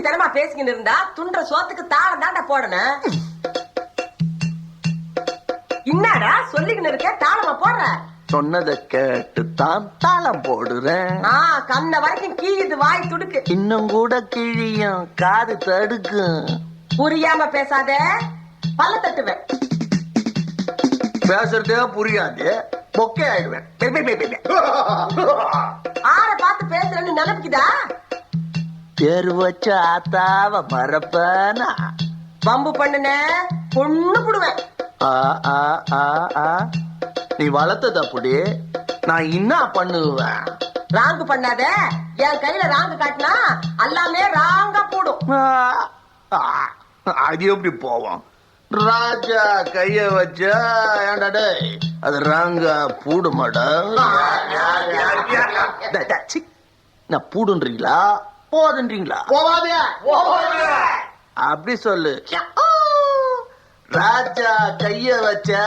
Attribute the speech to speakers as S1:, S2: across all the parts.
S1: தனமா பேசிக்கிட்டு இருந்தா துண்ட சோத்துக்கு தாளம் தாண்டா போடணும். என்னடா சொல்லிக்கிட்டு இருக்க, தாளமா போடுற?
S2: சொன்னதை கேட்டு தான் தாளம் போடுறேன்.
S1: கண்ண வரைக்கும் கீழிது, வாய் துடுக்கு.
S2: இன்னும் கூட கிழியும், காது தடுக்கும்.
S1: புரியாம பேசாத, பல்ல தட்டுவேன்.
S2: பேசுறதே புரியாது, பொக்கே ஆயிடுவேன்.
S1: ஆற பார்த்து பேசுறேன்னு நினைப்புக்குதா?
S2: பேரு வச்ச ஆத்தாவ மறப்பானா?
S1: பம்பு பண்ணுன பொண்ணு புடுவேன்.
S2: நீ வளர்த்தது அப்படி, நான் என்ன பண்ணுவேன்?
S1: ராங்கு பண்ணாத, என் கையில ராங்கு காட்டினா எல்லாமே ராங்கா போடும்.
S2: அது எப்படி போவோம்? ராஜா கைய வச்சா ஏன்டா அது ராங்கா பூடுமாடா? நான் பூடுன்றீங்களா போதுன்றீங்களா? அப்படி சொல்லு. ராஜா கைய வச்சா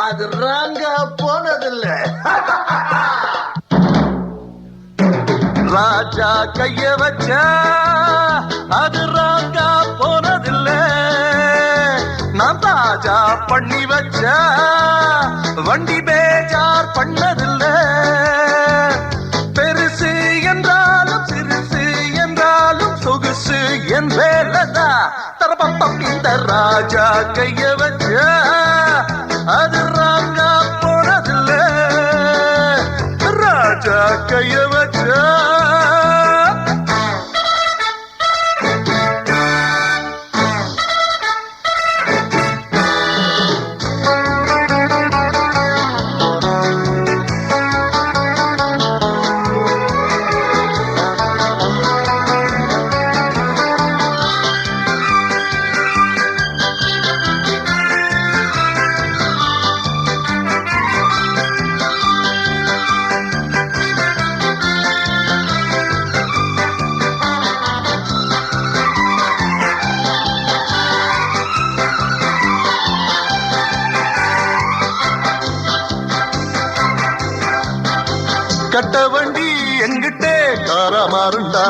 S2: அது ராங்கா போனதில்ல. ராஜா கைய வச்சா அது ராங்கா போனதில்ல. நான் தாஜா பண்ணி வச்ச வண்டி பேஜார் பண்ணதில்ல. பெருசு என்றாலும் சிறுசு என்றாலும் சொகுசு என் வேலைதா. தரப்பம் இந்த ராஜா கைய வச்ச அது ராங்கா போனதில்ல. ராஜா கைய வச்ச கட்ட வண்டி எங்கிட்டே காரா மாறுண்டா.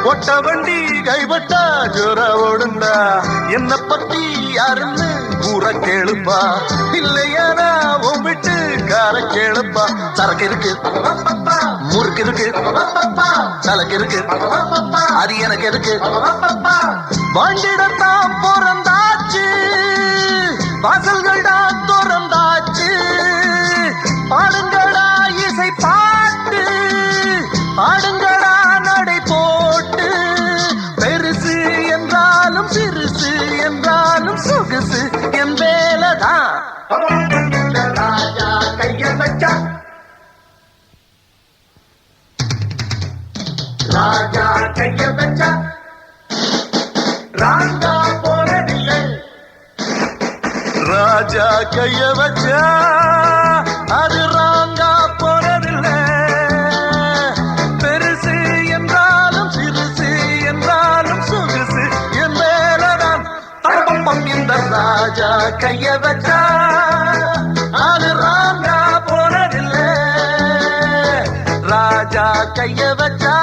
S2: ஒட்ட வண்டி கைப்பட்டா ஜோர ஓடுண்டா. என்ன பத்தி யாருன்னு கூற கேளுப்பா, இல்லையானா உம்பிட்டு கார கேளுப்பா. சரக்கு இருக்கு, முறுக்கு இருக்கு, சலக்கு இருக்கு, அது எனக்கு இருக்கு. வாண்டிடத்தான் பிறந்தாச்சு, வாசல்கள்டா திறந்தாச்சு. பாடுங்கடா இசை பாட்டு, பாடுங்கடா நடை போட்டு. பெருசு என்றாலும் சிறுசு என்றாலும் சொகுசு என் வேலைதான். ராஜா கைய வச்சா, ராஜா கைய வச்சா ராஜா போனதில்லை. ராஜா கைய வச்சா அது ராங்கா போனதில்லை. பெருசு என்றாலும் சிறுசு என்றாலும் சொகுசு என் மேலதான். தரப்பம் இந்த ராஜா கைய வச்சா அது ராங்கா போனதில்லை. ராஜா கைய வச்சா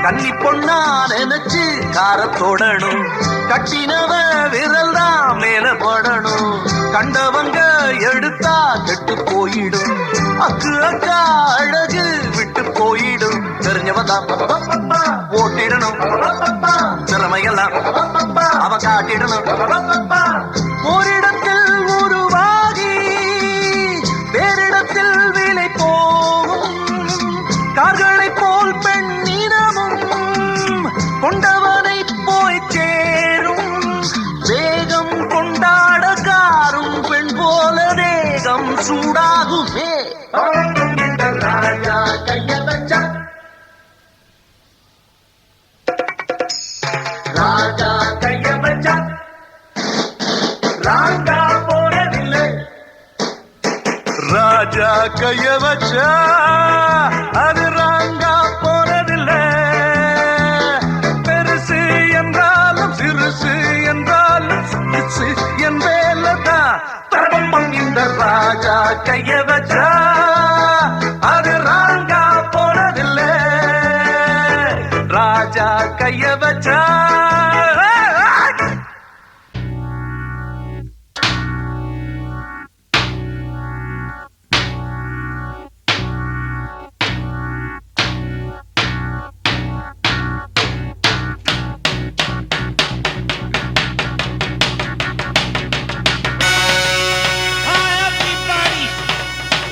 S2: கன்னி பொண்ணா நினைச்சு காரத்தோடணும். கட்டினவ விரல் தான் மேல போடணும். கண்டவங்க எடுத்தா கெட்டு போயிடும். அக்கு அக்கா அழகு விட்டு போயிடும். தெரிஞ்சவதான் போட்டிடணும் திறமையெல்லாம் அவ காட்டிடணும் ஓரிடத்தில் உருவாகி வேறிடத்தில் விலை போகும் கார்களை போல் பெண்ணினமும் கொண்டவனை போய் சேரும் வேகம் கொண்டாட காரும் பெண் போல தேகம் சூடாகுமே ராஜா கைய வச்சா ராஜா கைய வச்சா ராங்கா போறதில்லை ராஜா கைய வச்சா அது ராங்கா போறதில்லை பெருசு என்றாலும் சிறுசு என்றாலும் சிறுசு என் வேலைதான் தர்மம் இந்த ராஜா கைய வச்சா அது ராங்கா போறதில்லை ராஜா கைய வச்சா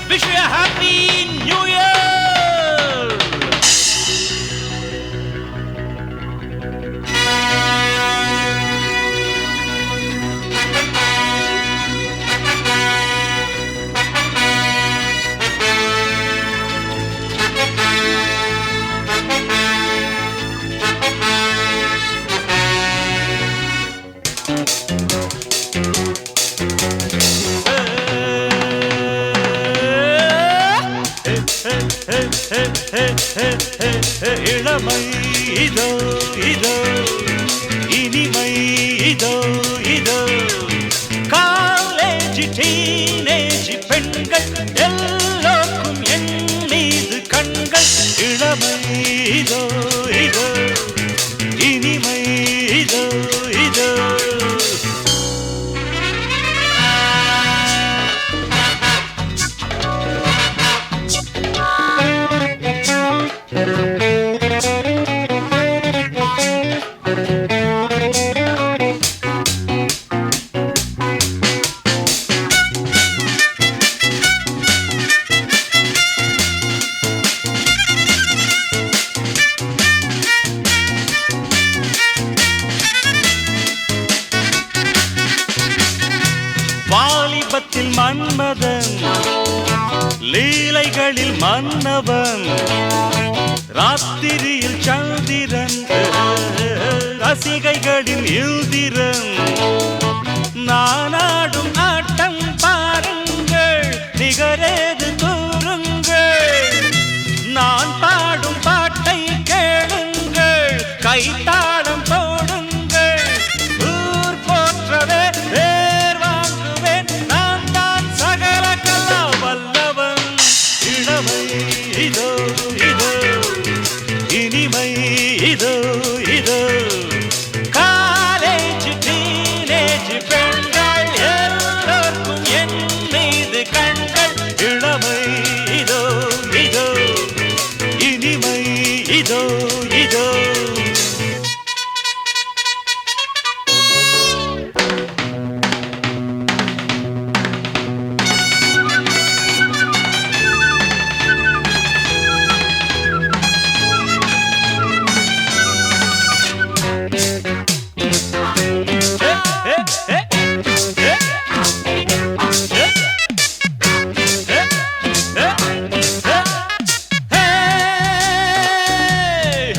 S3: Wish you a happy new year! இளமை இதோ இதோ இனிமை இதோ இதோ காலேஜ் டீனேஜ் பெண்கள் எல்லோருக்கும் என் மீது கண்கள் இளமை இதோ இதோ இனிமை இதோ இதோ வாலிபத்தில் மன்மதன் லீலைகளில் மன்னவன் ராத்திரியில் சந்திரன் ரசிகைகளின் இந்திரன் நானாடும் ஆட்டம் பாருங்கள் நிகரேது கூறுங்கள் நான் பாடும் பாட்டை கேளுங்கள் கைத்தாளம் போடுங்கள் ஊர் போற்றவே பேர் வாங்குவேன் நான் தான் சகல கலா வல்லவன் இளமை இதோ இதோ இனிமை இதோ இதோ காலேஜ் டீனேஜ் பெண்கள் எல்லோருக்கும் என் மீது கண்கள் இளமை இதோ இதோ இனிமை இதோ இதோ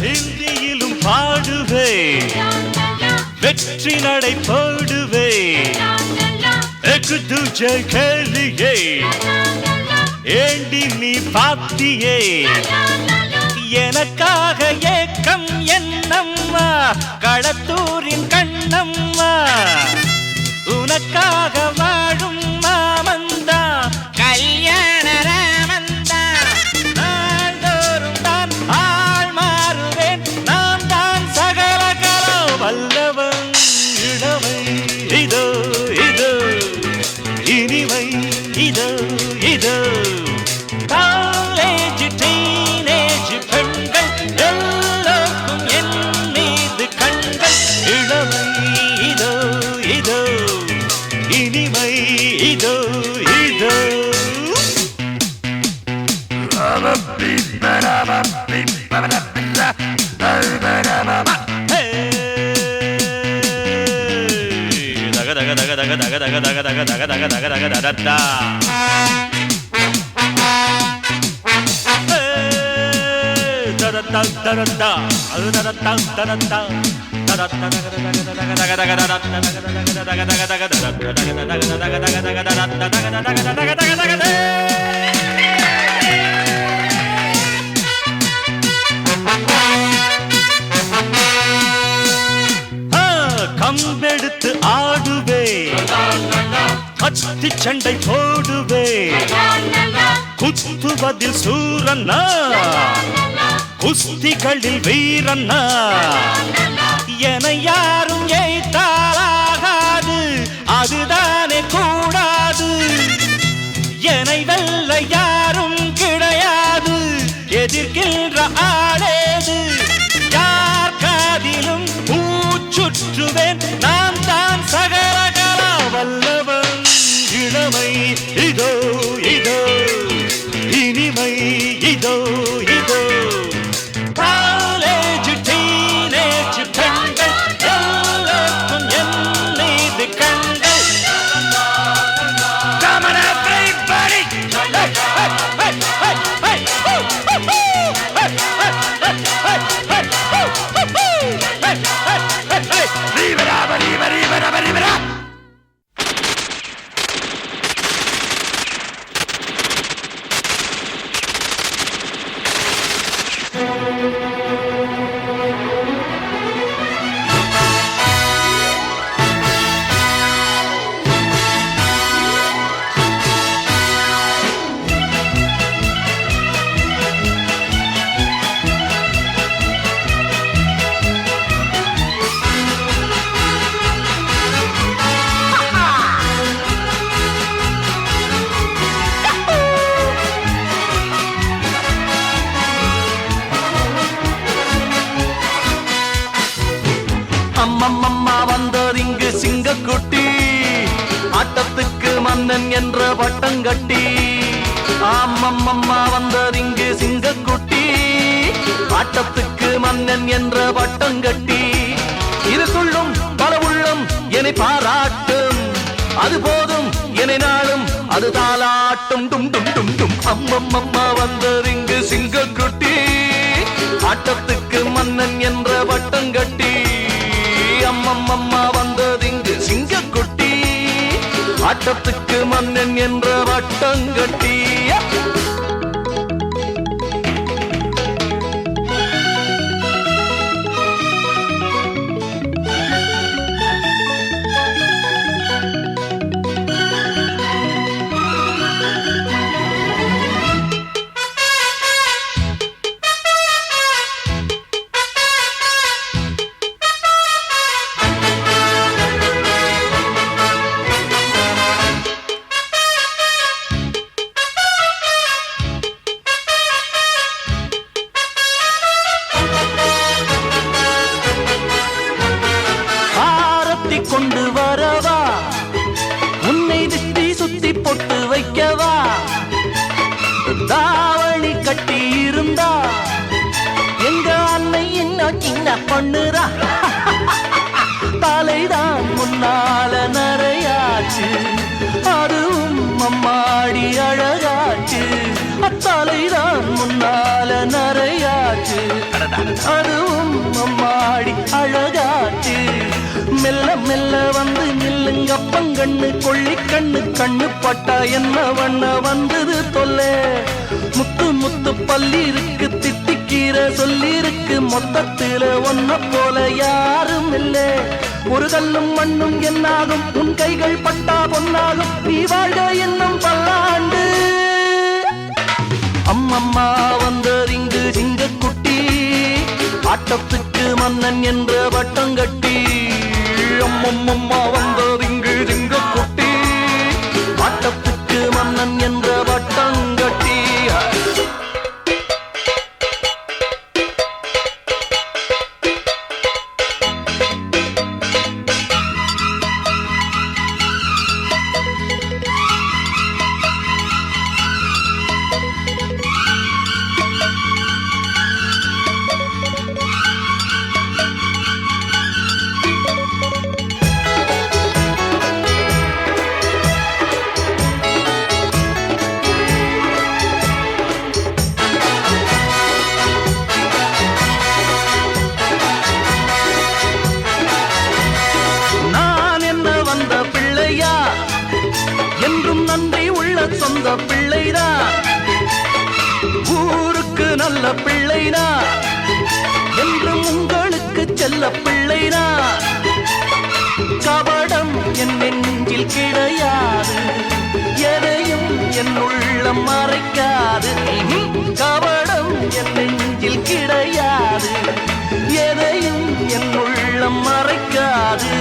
S3: ஹிந்தியிலும் பாடுவே வெற்றி நடை போடுவே एक दूजे के लिए ஏண்டி நீ பாத்தியே எனக்காக ஏக்கம் என்னம்மா களத்தூரின் கண்ணம்மா உனக்காக வாழும் மாமந்தா கல்யாண ராமந்தா நாள்தோறும் தான் ஆள் மாறுவேன் நான் தான் சகல கலோ வல்லவன் இளமை இதோ இதோ இனிமை இதோ இதோ காலேஜ் டீனேஜ் பெண்கள் எல்லோருக்கும் கம்பெடுத்து ஆடுவே அத்தி சண்டை போடுவே குத்துவதில் சூரன்னா குஸ்திகளில் வீரன்னா என யாரும் ஏய்த்தாலாகாது அதுதானே கூடாது என்னை வெல்ல யாரும் கிடையாது எதிர்க்கின்ற ஆளேது யார் காதிலும் பூச்சுற்றுவேன் நான் தான் சகலகலா வல்லவன் இளமை இதோ இதோ இனிமை இதோ இதோ காலேஜ் டீனேஜ் பெண்கள் எல்லாருக்கும் என் மீது கண்கள் Come on everybody! Hey, hey, hey, hey, hey, woo, woo, woo! Hey, hey, hey, hey, hey, woo, woo, woo! Hey, hey, hey, hey, leave it up, leave it, leave it up, leave it up!
S2: அம்மம்மா வந்தார் இங்கு சிங்கக்குட்டி ஆட்டத்துக்கு மன்னன் என்ற பட்டங்கட்டி அம்மம்மா வந்தார் இங்கு சிங்கக்குட்டி ஆட்டத்துக்கு மன்னன் என்ற பட்டங்கட்டி இது சொல்லும் பல உள்ளம் என்னை பாராட்டும் அது போதும் என்னை நாளும் அது தாளாட்டும் டும் டும் டும் டும் அம்மம்மா வந்தார் இங்கு சிங்கக்குட்டி ஆட்டத்துக்கு மன்னன் என்ற பட்டங்கட்டி அம்மம்மா வந்தது இங்கு சிங்கக்குட்டி ஆட்டத்துக்கு மன்னன் என்ற வட்டங்கட்டி கொண்டு வரவா உன்னை திட்டி சுத்தி பொட்டு வைக்கவா தாவணி கட்டி இருந்தா எங்க அன்னை இன்னும் சின்ன பண்ணுறா தலைதான் முன்னால நரையாச்சு அதுவும் அம்மாடி அழகாச்சு அத்தலைதான் முன்னால நரையாச்சு அதுவும் அம்மாடி அழகாச்சு மெல்ல மெல்ல வந்து நில்லுங்க பங்கண்ணு கொள்ளி கண்ணு கண்ணு பட்டா என்ன வண்ண வந்தது தொல்ல முத்து முத்து பள்ளி இருக்கு திட்டிக்கீரை சொல்லி இருக்கு மொத்தத்துல ஒன்ன போல யாரும் இல்ல ஒரு கல்லும் மண்ணும் என்னாகும் உன் கைகள் பட்டா பொன்னாகும் நீ வாழ்க என்னும் பல்லாண்டு அம்மம்மா வந்தார் இங்கு சிங்கக்குட்டி ஆட்டத்துக்கு மன்னன் என்ற வட்டங்கட்டி அம்மம்மா வந்தார் இங்கு சிங்கக்குட்டி ஆட்டத்துக்கு மன்னன் என்ற வட்டங்கட்டி
S4: வந்த பிள்ளைதான், ஊருக்கு நல்ல பிள்ளைதான், என்றும் உங்களுக்கு செல்ல பிள்ளைதான். கபடம் என் நெஞ்சில் கிடையாது, எதையும் என் உள்ளம் மறைக்காது. கபடம் என் நெஞ்சில் கிடையாது, எதையும் என் உள்ளம் மறைக்காது.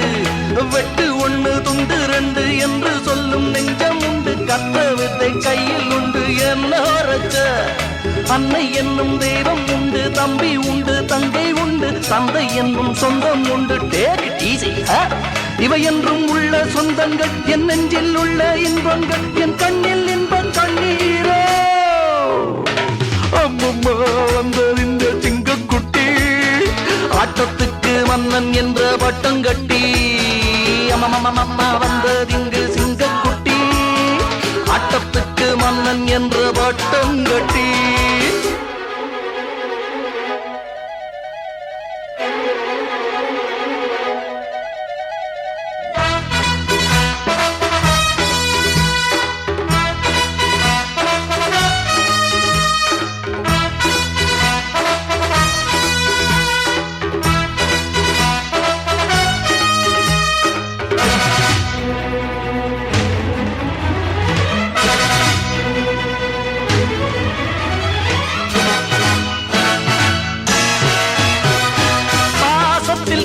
S4: வெட்டு ஒண்ணு துண்டு ரெண்டு என்று சொல்லும் நெஞ்சம் உண்டு, கத்த வித்தை கையில் உண்டு. என்ன வரைச்ச அன்னை என்னும் தெய்வம் உண்டு, தம்பி உண்டு, தங்கை உண்டு, தந்தை என்னும் சொந்தம் உண்டு. Take it easy. இவை என்றும் உள்ள சொந்தங்கள், என் நெஞ்சில் உள்ள இன்பங்கள், என் கண்ணில் இன்பம் கண்ணீரோ. அம்மம்மா வந்தது இந்த சிங்கக்குட்டி, ஆட்டத்துக்கு மன்னன் என்ற பட்டம் கட்டி. அம்மம்மா வந்தது இங்கு சிங்கக்குட்டி, ஆட்டத்துக்கு மன்னன் என்ற பட்டம் கட்டி.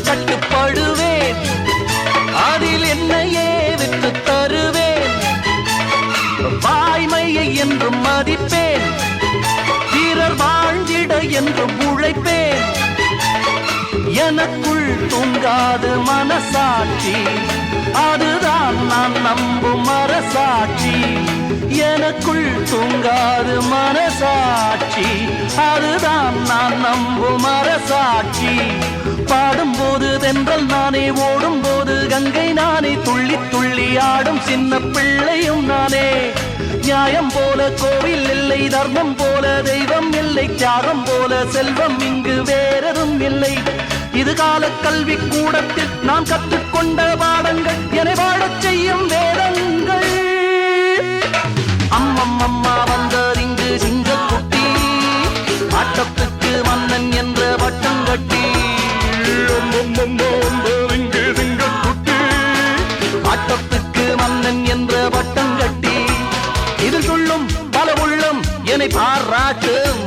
S4: கட்டுப்படுவேன், அதில் என்னையே விட்டு தருவேன். வாய்மையை என்றும் மதிப்பேன், வீரர் வாழ்ந்திட என்றும் உழைப்பேன். எனக்குள் தூங்காது மனசாட்சி, அதுதான் நான் நம்பும் அரசாட்சி. எனக்குள் தூங்காது மனசாட்சி, அதுதான் நான் நம்பும் அரசாட்சி. பாடும்போது தென்றல் நானே, ஓடும் போது கங்கை நானே, துள்ளி துள்ளி ஆடும் சின்ன பிள்ளையும் நானே. நியாயம் போல கோவில் இல்லை, தர்மம் போல தெய்வம் இல்லை, தியாகம் போல செல்வம் இங்கு வேறதும் இல்லை. இது கால கல்வி கூடத்தில் நான் கற்றுக்கொண்ட பாடங்கள், என்னை வாழச் செய்யும் வேதங்கள். அம்மம்மா வந்தார் இங்கு சிங்கக்குட்டி, ஆட்டத்துக்கு மன்னன் என்ற பட்டம் கட்டி. இங்கு சிங்கக்குட்டி, ஆட்டத்துக்கு மன்னன் என்ற பட்டம் கட்டி. இது சொல்லும் பல உள்ளம் என்னை பாராட்டும்,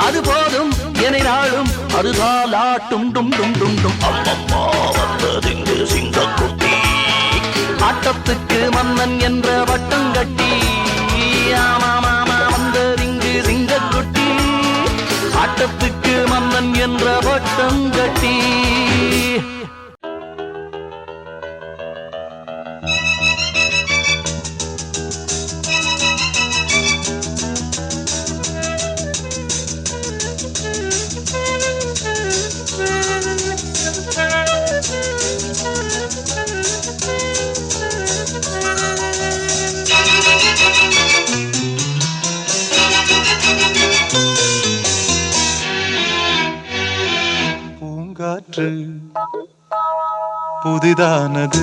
S4: அது போதும் என்னை நாளும் அது தாலாட்டும். டும் டும் டும் டும். அம்மம்மா வந்தது இங்கு சிங்கக்குட்டி, ஆட்டத்துக்கு மன்னன் என்ற பட்டம் கட்டி. ஆமாமா வந்தது இங்கு சிங்கக்குட்டி, ஆட்டத்துக்கு மன்னன் என்ற பட்டம் கட்டி.
S5: புதிதானது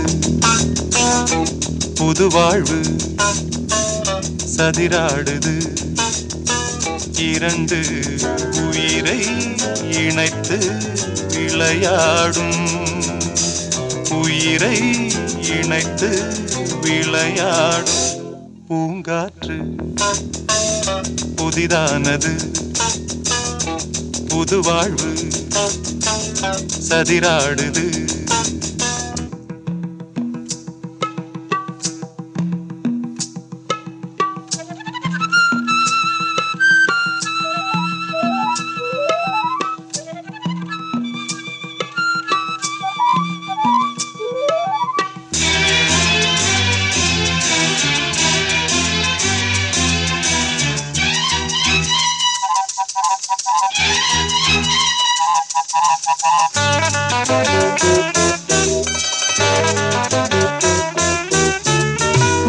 S5: புது வாழ்வு சதிராடுது, இரண்டு உயிரை இணைத்து விளையாடும், உயிரை இணைத்து விளையாடும் பூங்காற்று. புதிதானது புது வாழ்வு சதிராடுது.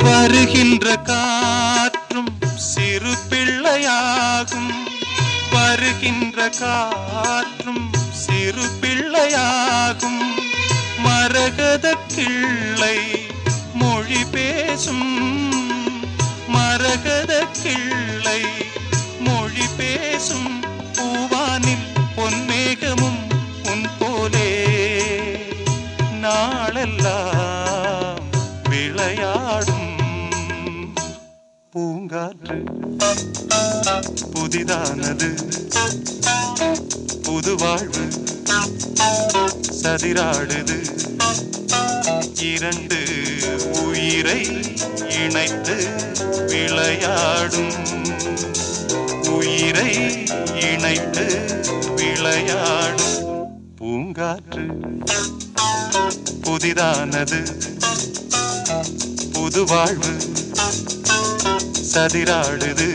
S5: வருகின்ற காற்றும் சிறு பிள்ளையாகும், வருகின்ற காற்றும் சிறு பிள்ளையாகும், மரகத கிள்ளை மொழி பேசும், மர மரகத கிள்ளை மொழி பேசும் பூவானில் பொன்மேகமும் உன் போலே நாளெல்லாம் விளையாடும் பூங்காற்று புதிதானது புது வாழ்வு சதிராடுது இரண்டு உயிரை இணைத்து விளையாடும் உயிரை இணைத்து விளையாடும் பூங்காற்று புதிதானது புது வாழ்வு சதிராடுது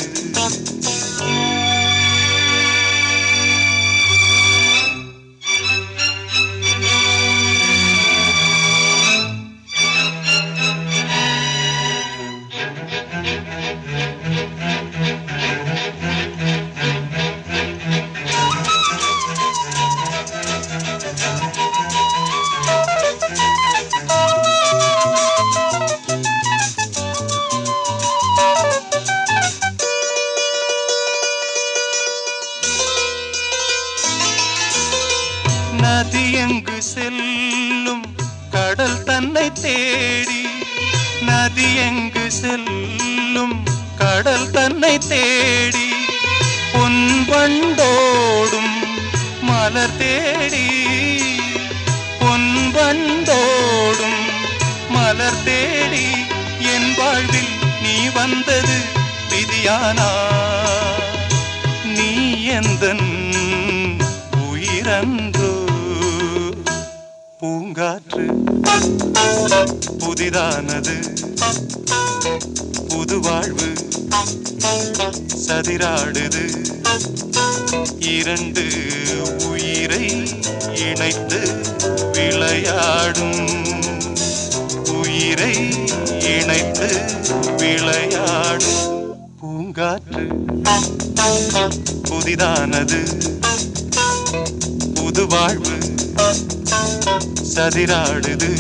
S5: நதி எங்கு செல்லும் கடல் தன்னை தேடி நதி எங்கு செல்லும் கடல் தன்னை தேடி பொன் வண்டோடும் மலர் தேடி பொன் வண்டோடும் மலர் தேடி என் வாழ்வில் நீ வந்தது விதியானா நீ எந்தன் உயிரன்றோ பூங்காற்று புதிதானது புது வாழ்வு சதிராடுது இரண்டு உயிரை இணைத்து விளையாடும் உயிரை இணைத்து விளையாடும் பூங்காற்று புதிதானது புது வாழ்வு சதிராடுது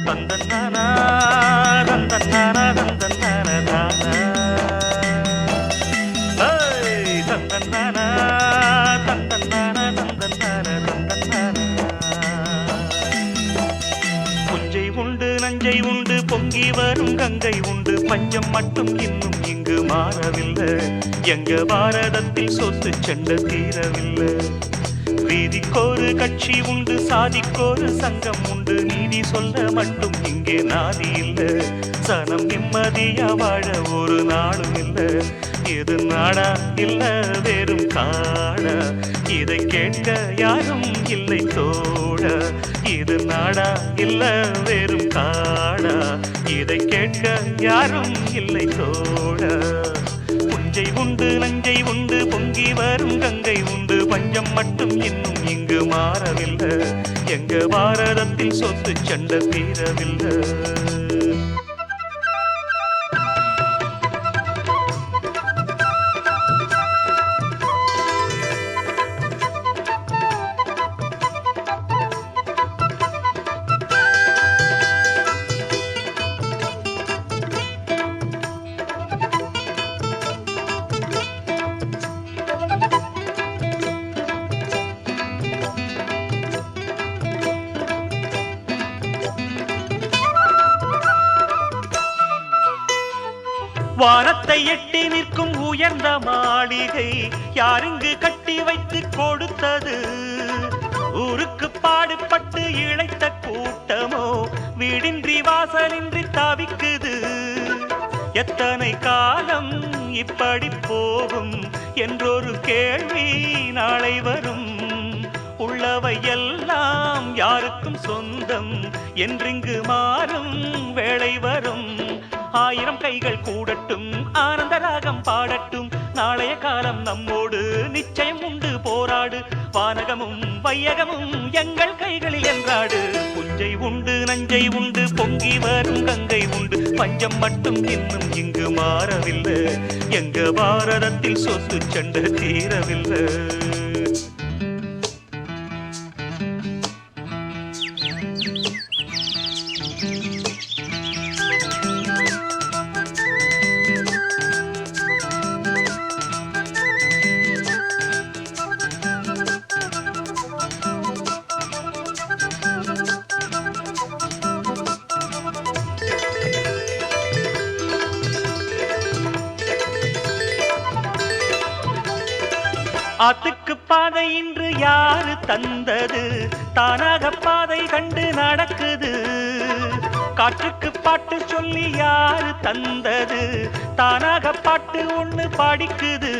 S4: தந்தன்னானா தந்தன்னானா தந்தன்னானா ஏய் தந்தன்னானா தந்தன்னானா தந்தன்னானா தந்தன்னானா புஞ்சை உண்டு நஞ்சை உண்டு பொங்கி வரும் கங்கை உண்டு பஞ்சம் மட்டும் இன்னும் இங்கு மாறவில்லை எங்க பாரதத்தில் சொத்து சண்டை தீரவில்லை வீதிக்கோரு கட்சி உண்டு சாதிக்கோரு சங்கம் உண்டு நீதி சொல்ல மட்டும் இங்கே நாதி இல்ல சனம் நிம்மதியா வாழ ஒரு நாளும் இல்ல இது நாடா இல்ல வெறும் காடா இதை கேட்க யாரும் இல்லை தோட இது நாடா இல்ல வெறும் காடா இதை கேட்க யாரும் இல்லை தோட புஞ்சை உண்டு நஞ்சை உண்டு பொங்கி வரும் கங்கை உண்டு பஞ்சம் மட்டும் இன்னும் இங்கு மாறவில்லை எங்க பாரதத்தில் சொத்து சண்டை தீரவில்லை வானத்தை எட்டி நிற்கும் உயர்ந்த மாளிகை யாருங்கு கட்டி வைத்து கொடுத்தது ஊருக்கு பாடுபட்டு இழைத்த கூட்டமோ வீடின்றி வாசலின்றி தவிக்குது எத்தனை காலம் இப்படி போகும் என்றொரு கேள்வி நாளை வரும் உள்ளவை எல்லாம் யாருக்கும் சொந்தம் என்றிங்கு மாறும் வேளை வரும் ஆயிரம் கைகள் கூடட்டும் ஆனந்த ராகம் பாடட்டும் நாளைய காலம் நம்மோடு நிச்சயம் உண்டு போராடு வானகமும் வையகமும் எங்கள் கைகளில் என்றாடு புஞ்சை உண்டு நஞ்சை உண்டு பொங்கி வரும் கங்கை உண்டு
S6: பஞ்சம் மட்டும் இன்னும் இங்கு மாறவில்லை. எங்க பாரதத்தில் சொத்து சண்டை தீரவில்லை. ஆத்துக்கு பாதை இன்று யாரு தந்தது? தானாக பாதை கண்டு நடக்குது. காற்றுக்கு பாட்டு சொல்லி யாரு தந்தது? தானாக பாட்டு ஒண்ணு படிக்குது.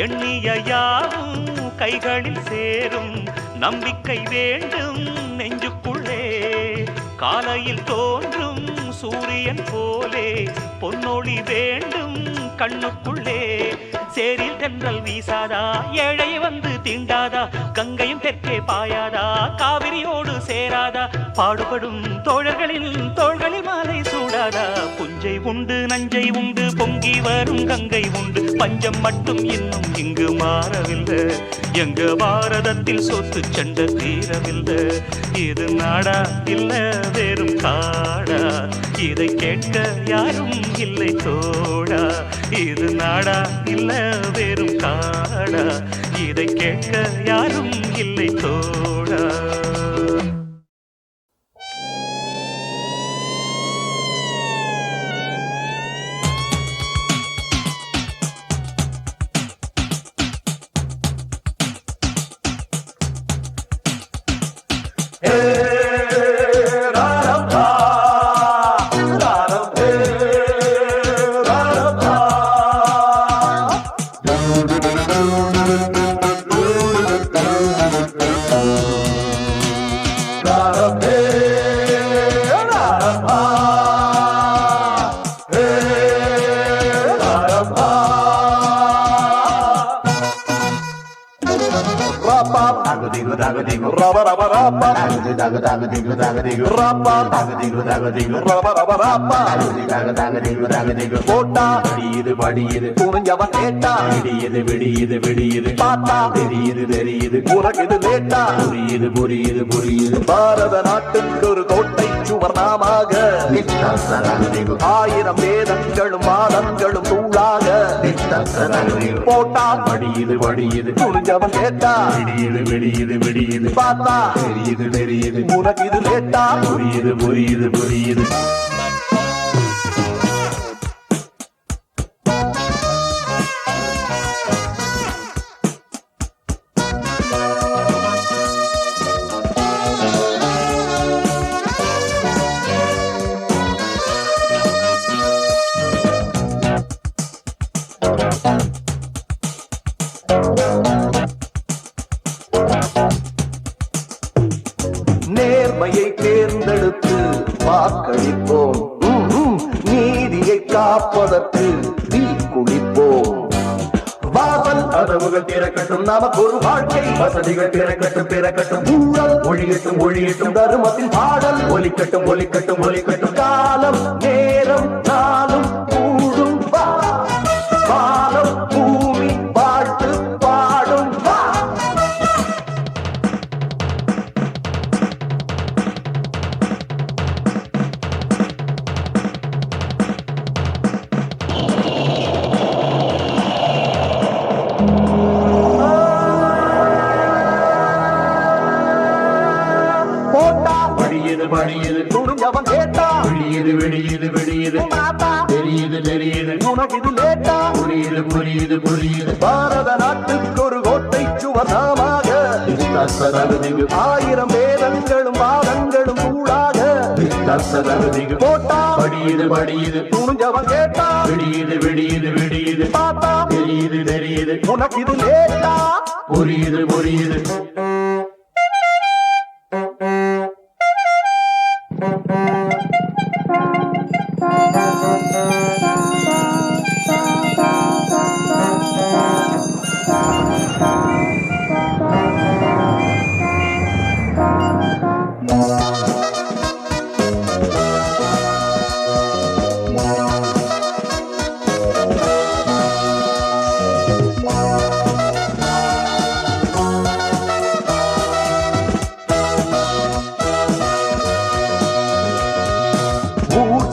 S6: எண்ணிய யாவும் கைகளில் சேரும். நம்பிக்கை வேண்டும் நெஞ்சுக்குள்ளே. காலையில் தோன்றும் சூரியன் போலே பொன்னொளி வேண்டும் கண்ணுக்குள்ளே. சேரில் தென்றல் வீசாதா? ஏழை வந்து தீண்டாதா? கங்கையும் தெற்கே பாயாதா? காவிரியோடு சேராதா? பாடுபடும் தோழர்களின் தோள்களில் மாலை சூடாதா? புஞ்சை உண்டு நஞ்சை உண்டு பொங்கி வரும் கங்கை உண்டு. பஞ்சம் மட்டும் இன்னும் இங்கு மாறவில்லை. எங்க பாரதத்தில் சொத்து சண்டை தீரவில்லை. இது நாடா இல்ல வெறும் காடா? இதை கேட்க யாரும் இல்லை தோடா. இது நாடா இல்ல வெறும் காடா? இதை கேட்க யாரும் இல்லை தோடா.
S4: போட்டா படியுது படியுது புரிஞ்சவன் கேட்டா. விடியுது விடியுது விடியுது பார்த்தா. தெரியுது தெரியுது உனக்கு லேட்டா. புரியுது புரியுது புரியுது. பாரத நாட்டுக்கு ஒரு கோட்டை சுவர் நாமாக. 1000 வேதங்களும் வாதங்களும் தூளாக. போட்டா படியுது படியுது புரிஞ்சவன் கேட்டா. விடியுது விடியுது விடியுது பார்த்தா. தெரியுது தெரியுது உனக்கு இது லேட்டா. புரியுது புரியுது புரியுது. நேர்மையை தேர்ந்தெடுத்து வாக்களிப்போம். நீதியை காப்பதற்கு தீ குளிப்போம். வாசல் கதவுகள் திறக்கட்டும். நமக்கு ஒரு வாழ்க்கை வசதிகள் திறக்கட்டும் பிறக்கட்டும். ஊழல் ஒழியட்டும் ஒழியட்டும். தருமத்தின் பாடல் ஒலிக்கட்டும் ஒலிக்கட்டும் ஒலிக்கட்டும். காலம் நேரம் நாளும் கூடும் வா. காலம் பூமி பாட்டு பாடும் வா. படியுது துணிஞ்சவன் கேட்டா. விடியுது விடியுது விடியுது தெரியுது தெரியுது உனக்கு இது லேட்டா. புரியுது புரியுது புரியுது. பாரத நாட்டுக்கு ஒரு கோட்டை சுவர் நாமாக. 1000 வேதங்களும் வாதங்களும் கூடாக. போட்டா படியுது படியுது துணிஞ்சவன் கேட்டா. விடியுது விடியுது விடியுது பார்த்தா. தெரியுது தெரியுது உனக்கு இது லேட்டா. புரியுது புரியுது.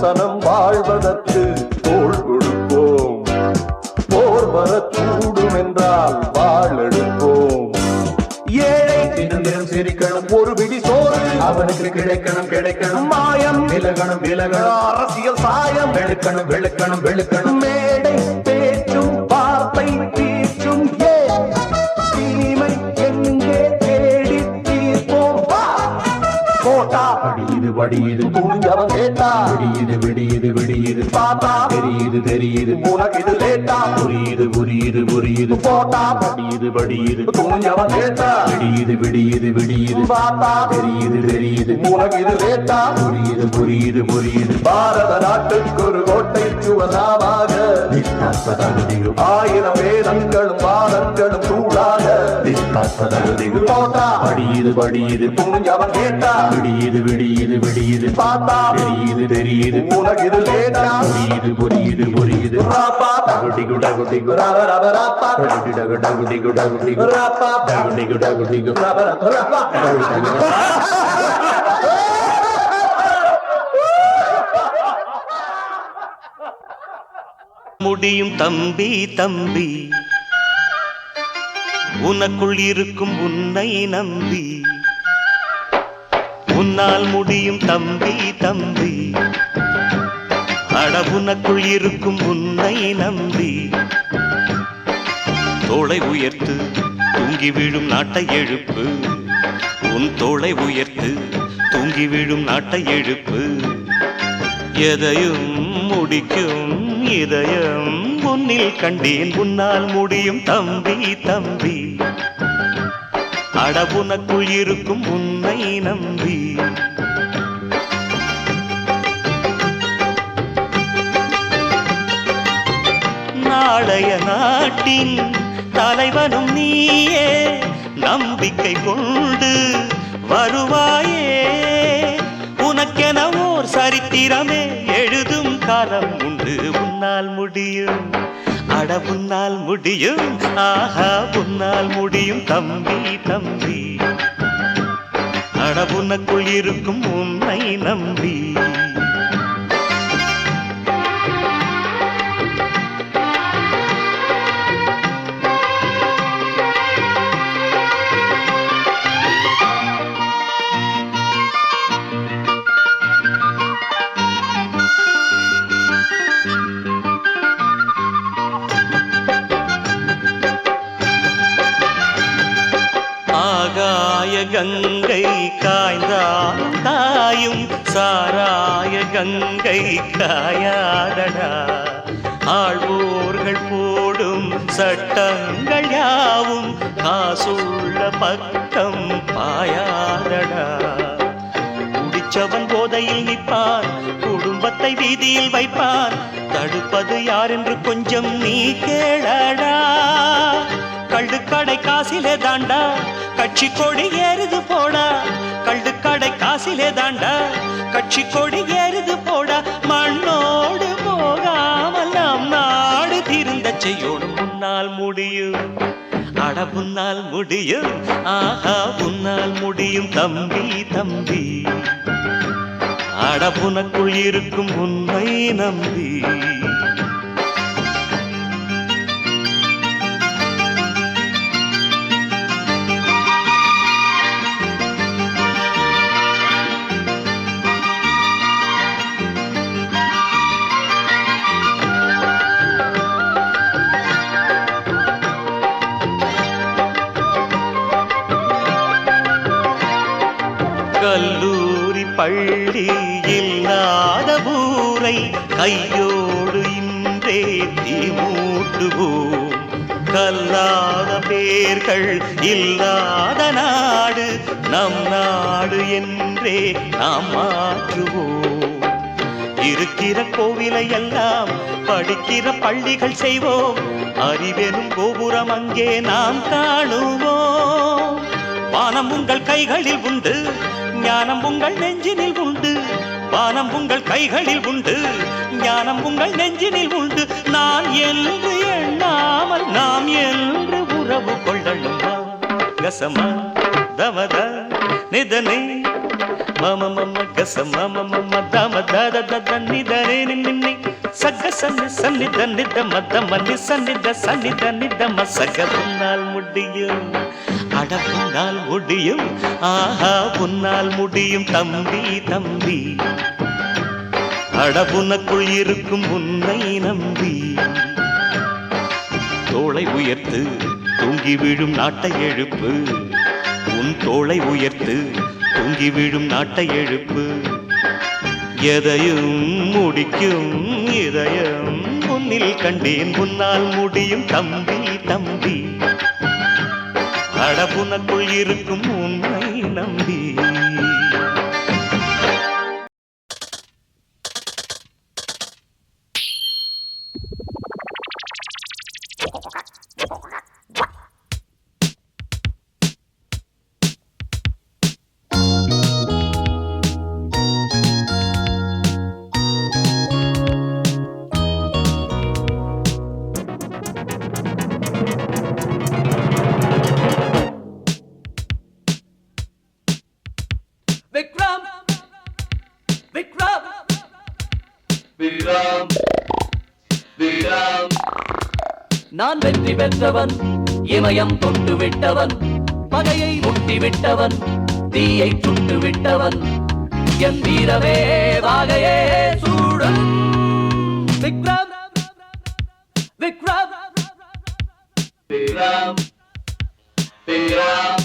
S7: சனம் வாழ்வதற்கு தோள் கொடுப்போம். போர் வரக்கூடும் என்றால் வாழெடுப்போம். ஏழை தினம் சிரிக்கணும், ஒரு பிடி சோறு அவனுக்கு கிடைக்கணும் கிடைக்கணும். மாயம் விலகணும் விலகணும், அரசியல் சாயம் வெளுக்கணும் வெளுக்கணும் வெளுக்கணும். மேடை பேச்சும் வார்த்தை தீர்ச்சும் ஏன் தீமை எங்கே தேடி தீர்ப்போம். போட்டா படியுது படியுது துணிஞ்சவன் கேட்டா விடியுது விடியுது விடியுது பாத்தா தெரியுது தெரியுது உனக்கு இது லேட்டா புரியுது புரியுது புரியுது. போட்டா படியுது படியுது துணிஞ்சவன் கேட்டா விடியுது விடியுது விடியுது பாத்தா தெரியுது தெரியுது உனக்கு இது லேட்டா புரியுது புரியுது புரியுது. பாரத நாட்டுக்கு ஒரு கோட்டை சுவனாமாக 1000 வேதங்களும் வாதங்களும் சூடாக போட்டா படியுது படியுது துணிஞ்சவன் கேட்டா விடியுது விடியுது விடியுது பாத்தா தெரியுது தெரியுது உனக்கு இது லேட்டா புரியுது புரியுது புரியுது. ராப்பா டகுடிகு டகுடிகு ரப ரப ராப்பா டகுடிகு டகுடிகு டகுடிகு ராப்பா டகுடிகு டகுடிகு ரப ரப ராப்பா.
S6: முடியும் தம்பி தம்பி, உனக்குள் இருக்கும் உன்னை நம்பி. உன்னால் முடியும் தம்பி தம்பி, அட உனக்குள் இருக்கும் உன்னை நம்பி. தோளை உயர்த்து தூங்கி விழும் நாட்டை எழுப்பு, உன் தோளை உயர்த்து தூங்கி விழும் நாட்டை எழுப்பு. எதையும் முடிக்கும் இதயம் உன்னில் கண்டேன், உன்னால் முடியும் தம்பி தம்பி, அட உனக்குள் இருக்கும் உன்னை நம்பி. நாளைய நாட்டின் தலைவனும் நீயே, நம்பிக்கை கொண்டு வருவாயே. உனக்கென ஓர் சரித்திரமே எழுதும் காலம் உண்டு, உன்னால் முடியும் அட உன்னால் முடியும். ஆஹா உன்னால் முடியும் தம்பி தம்பி, அட உனக்குள் இருக்கும் உன்னை நம்பி. ஆகாய கங்கை காய்ந்தால் தாயும், சாராய கங்கை காயாதடா. ஆழ்வோர்கள் போடும் சட்டங்கள் யாவும் காசுள்ள பக்கம் பாயாதடா. குடிச்சவன் போதையில் நிற்பான், குடும்பத்தை வீதியில் வைப்பான். தடுப்பது யார் என்று கொஞ்சம் நீ கேளடா. கள்ளுக்கடை காசிலே தாண்டா கட்சி கொடி ஏறுது போடா. கள்ளுக்கடை காசிலே தாண்டா கட்சி கொடி ஏறுது போடா. மண்ணோடு போகாமல் நம் நாடு திருந்த செய்யோடும். உன்னால் முடியும் அட உன்னால் முடியும். ஆஹா உன்னால் முடியும் தம்பி தம்பி, அட உனக்குள் இருக்கும் உன்னை நம்பி. கல்லூரி பள்ளி இல்லாத ஊரை கையோடு இன்றே தீ மூட்டுவோம். கல்லாத பேர்கள் இல்லாத நாடு நம் நாடு என்றே நாம் மாற்றுவோம். இருக்கிற கோவிலை எல்லாம் படிக்கிற பள்ளிகள் செய்வோம். அறிவெனும் கோபுரம் அங்கே நாம் காணுவோம். வானம் உங்கள் கைகளில் உண்டு, ஞானம் உங்கள் நெஞ்சினில் உண்டு. வானம் உங்கள் கைகளில் உண்டு, ஞானம் உங்கள் நெஞ்சினில் உண்டு. நான் என்று எண்ணாமல் நாம் என்று உறவு கொள்ளணும். கசமா தமத நிதனே மம மம கச மம மம தம தத தத நிதனே நின்னி சக சன்னி சன்னித நித மத மன்னி சன்னித சன்னித நித மசக உன்னால் முடியும் அட உன்னால் முடியும் ஆஹா உன்னால் முடியும் தம்பி தம்பி அடபுனக்குள் இருக்கும் உன்னை நம்பி தோளை உயர்த்து தூங்கி விழும் நாட்டை எழுப்பு உன் தோளை உயர்த்து தூங்கி விழும் நாட்டை எழுப்பு எதையும் முடிக்கும் இதயம் முன்னில் கண்டேன் உன்னால் முடியும் தம்பி தம்பி அடபுனக்குள் இருக்கும் உன்னை நம்பி
S4: விக்ரம் விக்ரம்
S7: விக்ரம் விக்ரம்
S4: நான் வெற்றி பெற்றவன் இமயம் தொட்டு விட்டவன் பகையை முட்டி விட்டவன் தீயை சுட்டு விட்டவன் என் வீரமே வாகையே சூடும் விக்ரம் விக்ரம்
S7: விக்ரம் விக்ரம்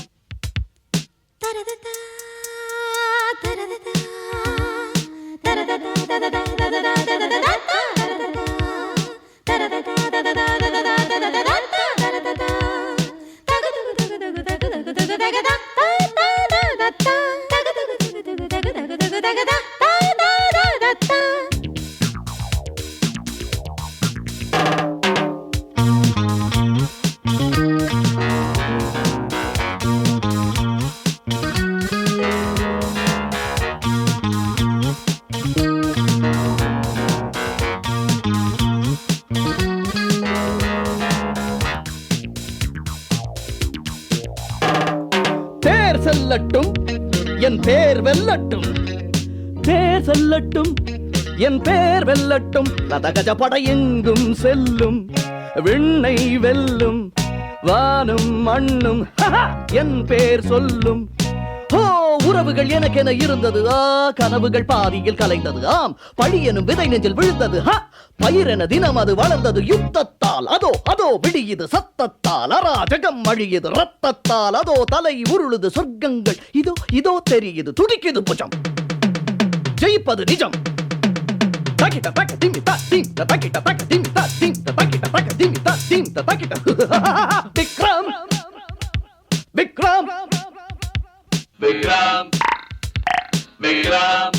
S4: செல்லட்டும் என் பேர் வெல்லட்டும் பேர் செல்லட்டும் என் பேர் வெல்லட்டும் ரதகஜ படை எங்கும் செல்லும் விண்ணை வெல்லும் வானும் மண்ணும் என் பேர் சொல்லும் ஓ உறவுகள் எனக்கென இருந்தது கனவுகள் பாதியில் கலைந்தது ஆம் பழி எனும் விதை நெஞ்சில் விழுந்தது பயிரென தினம் அது வளர்ந்தது யுத்தத்தால் அதோ அதோ விடியுது சத்தத்தால் அராஜகம் அழியுது ரத்தத்தால் அதோ தலை உருளுது சொர்க்கங்கள் இதோ இதோ தெரியுது துடிக்குது புஜம் ஜெயிப்பது நிஜம் தக்கிட்ட தக்க திம்மி தா திம் தக்கிட்ட தக்க திம்மி தா திம் தக்கிட்ட தக்க திம்மி தா திம் தக்கிட்ட விக்ரம் விக்ரம்
S7: விக்ரம் விக்ரம்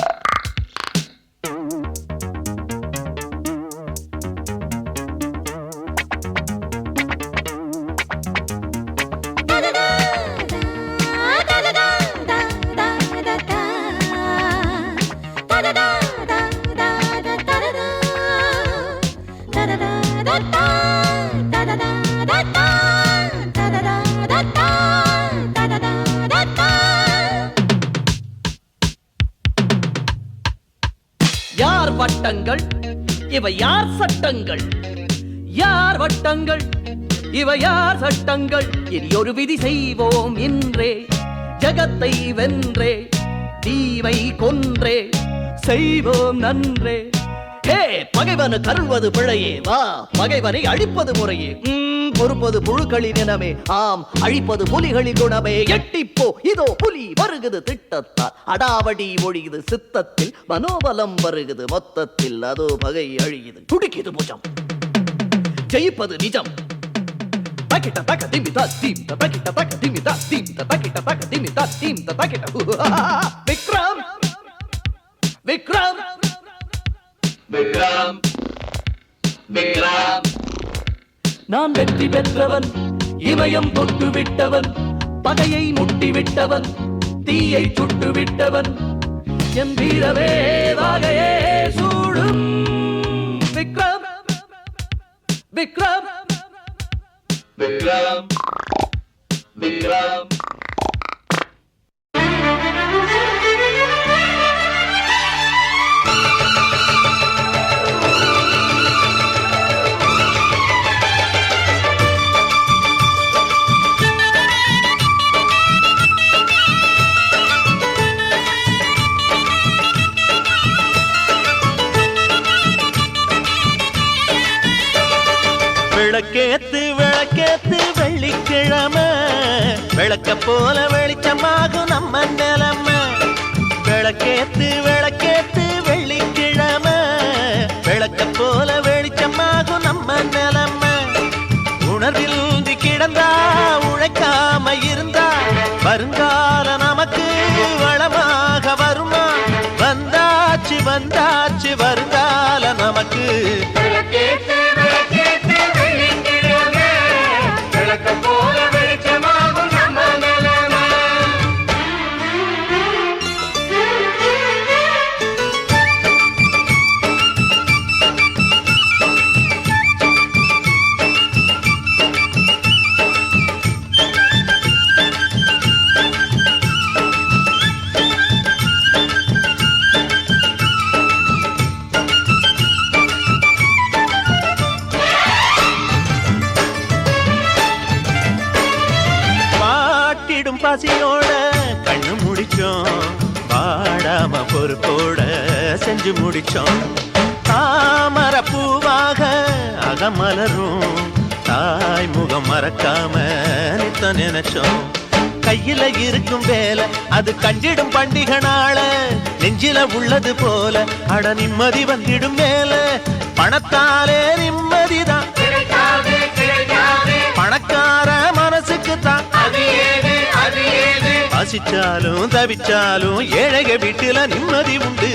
S4: யார் வட்டங்கள் இவை யார் சட்டங்கள் யார் வட்டங்கள் இவை யார் சட்டங்கள் இனி ஒரு விதி செய்வோம் இன்றே ஜகத்தை வென்றே தீவை கொன்றே செய்வோம் நன்றே ஹே பகைவனு கருள்வது பிழையே வா பகைவனை அழிப்பது முறையே பொறுப்பது புழுக்களின் இனமே ஆம் அழிப்பது புலிகளின் குணமே எட்டிப்போ இதோ புலி வருகுது திட்டத்தால் அடாவடி ஒழியுது சித்தத்தில் மனோபலம் வருகுது மொத்தத்தில் அதோ பகை அழியுது துடிக்குது புஜம் ஜெயிப்பது நிஜம் தக்கிட்ட தக்க திம்மி தா தீம் தக்கிட்ட தக்க திம்மி தா தீம் தக்கிட்ட தக்க திம்மி தா தீம் தக்கிட்ட விக்ரம் விக்ரம்
S7: விக்ரம் விக்ரம்
S4: நான் வெற்றி பெற்றவன் இமயம் தொட்டு விட்டவன் பகையை முட்டி விட்டவன் தீயை சுட்டு விட்டவன் என் வீரவே வாகையே சூடும் விக்ரம் விக்ரம்
S7: விக்ரம் விக்ரம்
S4: விளக்கேத்து விளக்கேத்து வெள்ளிக்கிழமை விளக்க போல வெளிச்சமாகும் நம்ம நிலைமை. விளக்கேத்து விளக்கேத்து வெள்ளிக்கிழமை விளக்க போல வெளிச்சமாகும் நம்ம நிலைமை. உணர்வில் கிடந்தா உழைக்காம இருந்தா வருங்கால நமக்கு வளமாக வருமா? வந்தாச்சு வந்தாச்சு வருங்கால நமக்கு. பசியோட கண்ணு முடிச்சோம், வாடாம பொறுப்போட செஞ்சு முடிச்சோம். தாமர பூவாக அகமலரும் தாய் முகம் மறக்காம நித்த நினைச்சோம். கையில இருக்கும் வேலை அது கண்டிடும் பண்டிகை நாள, நெஞ்சில உள்ளது போல அட நிம்மதி வந்திடும் மேல. பணத்தாலே நிம்மதிதான் பணக்கார மனசுக்கு தான். பசிச்சாலும் தவிச்சாலும் ஏழைக வீட்டுல நிம்மதி உண்டு.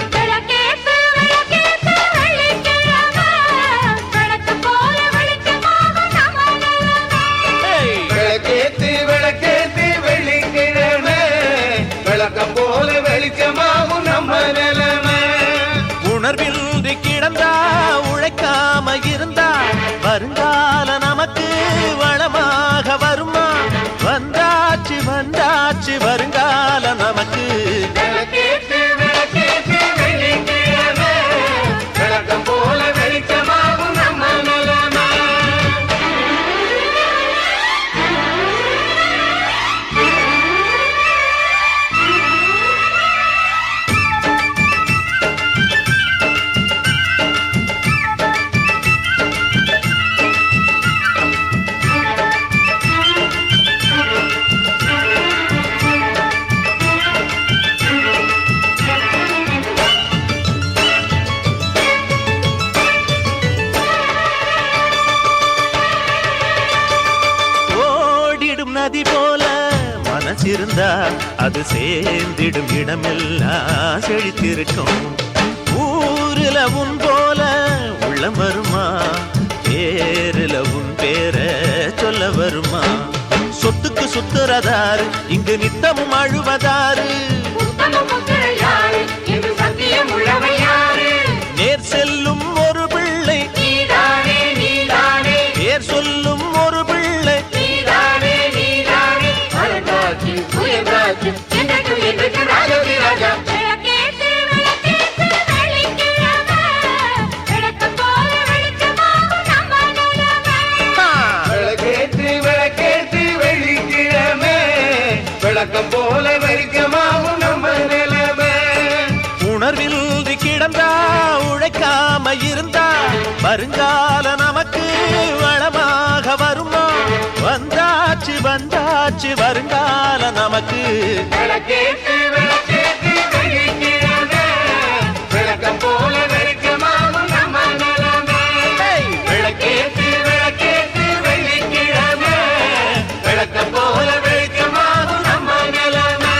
S2: விளக்கேத்து விளக்கேத்து வெள்ளிக்கிழமை விளக்கம் போல வெளிச்சமாகும் நம்ம நிலைமை.
S4: உணர்வில் கிடந்தா உழைக்காம இருந்தா வருங்கால நமக்கு வளமாக வருமா? வந்தாச்சு வந்தாச்சு வருங்கால நமக்கு.
S2: விளக்கேத்து விளக்கேத்து வெள்ளிக்கிழமை விளக்கம் போல வெளிச்சமாகும் நம்ம நிலைமை.
S4: நதி போல மனசிருந்தா அது சேர்ந்திடும் இடமெல்லாம் செழித்திருக்கும். ஊருல உன் போல உள்ளம் வருமா? பேருல உன் பேர சொல்ல வருமா? சொத்துக்கு சுத்துறதாரு இங்கு நித்தமும் அழுவதாரு? நேர் செல்லும் ஒரு பிள்ளை பேர் சொல்லும் ஒரு பிள்ளை.
S2: விளக்கம் போல வெளிச்சமாகும் நம்ம நிலைமை.
S4: உணர்வில் கிடந்தா உழைக்காம இருந்தா வருங்கால நமக்கு வளமாக வருமா? வந்தாச்சு வந்தாச்சு வருங்கால நமக்கு.
S2: விளக்கேத்து விளக்கேத்து வெள்ளிக்கிழமை விளக்கம் போல வெளிச்சமாகும் நம்ம நிலைமை. விளக்கேத்து விளக்கேத்து வெள்ளிக்கிழமை விளக்கம் போல வெளிச்சமாகும் நம்ம நிலைமை.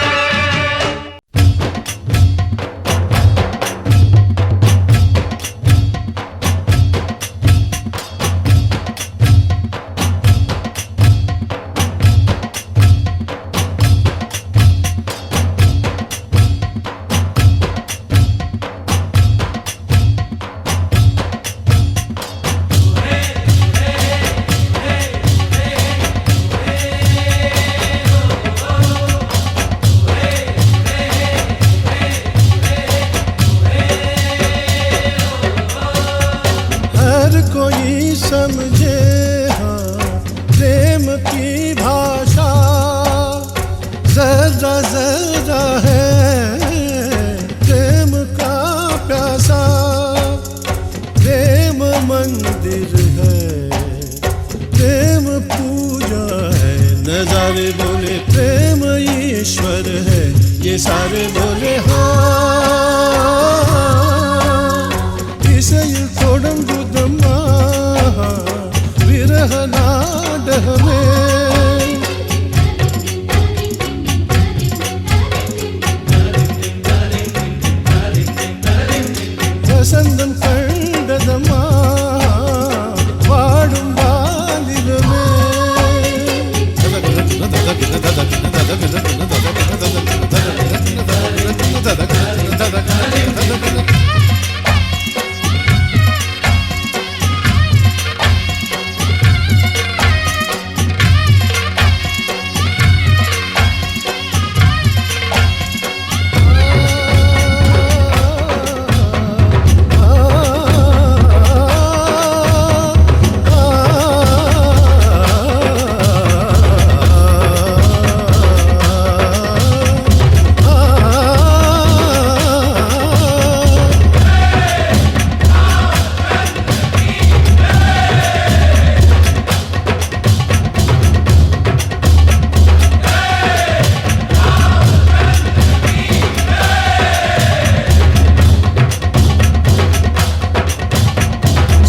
S8: ये सारे बोले हाँ இசையில் தொடங்குதம்மா விரக நாடகமே வசந்தம் கண்டதம்மா வாடும் வாலிபமே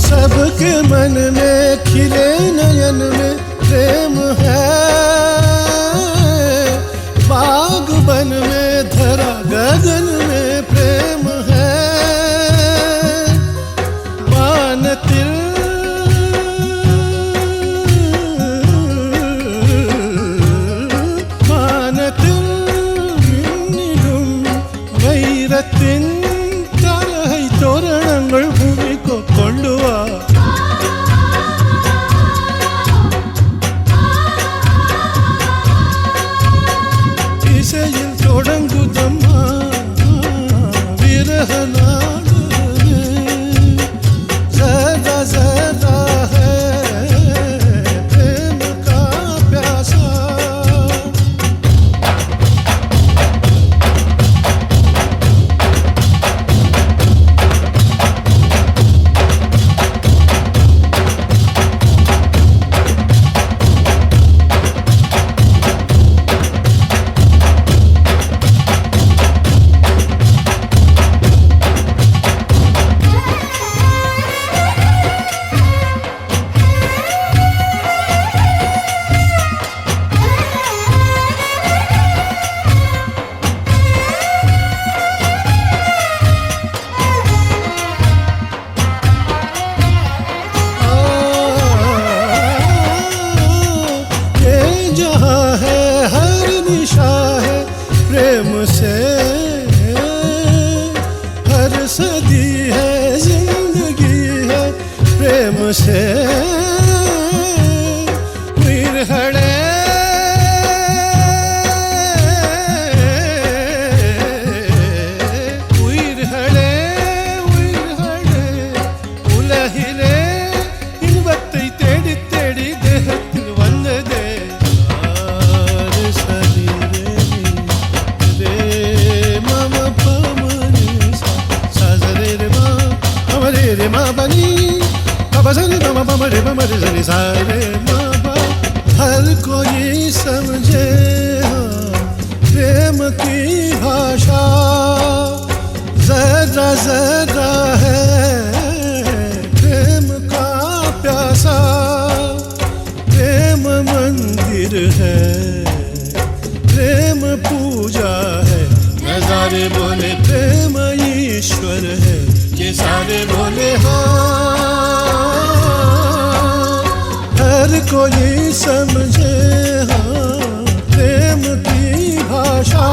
S8: सबके मन में खिले नयन में प्रेम है बाग बन में धरा गगन में प्रेम है वानतिल वानतिल मिन्निलुम வைரத்தின் தலை தோரணங்கள் பூமிக்கு கொண்டு வா இசையில் தொடங்குதம்மா விரக நாடகமே சதா சதா है प्रेम का प्यासा प्रेम से हर सदी है जिंदगी है प्रेम से विरहड़े विरहड़े विरहड़े उलहिले इनवत्तै தேடி தேடி தேகத்தில் வந்ததே रे मा बनी बाबा सनी बाबा बाबा रे बाबा रे सनी सा रे मा बा हर कोई समझे प्रेम की भाषा जरा जरा है प्रेम का प्यासा प्रेम मंदिर है प्रेम पूजा है नजारे बोले प्रेम ईश्वर है ये सारे बोले हाँ हर कोई समझे हाँ प्रेम की भाषा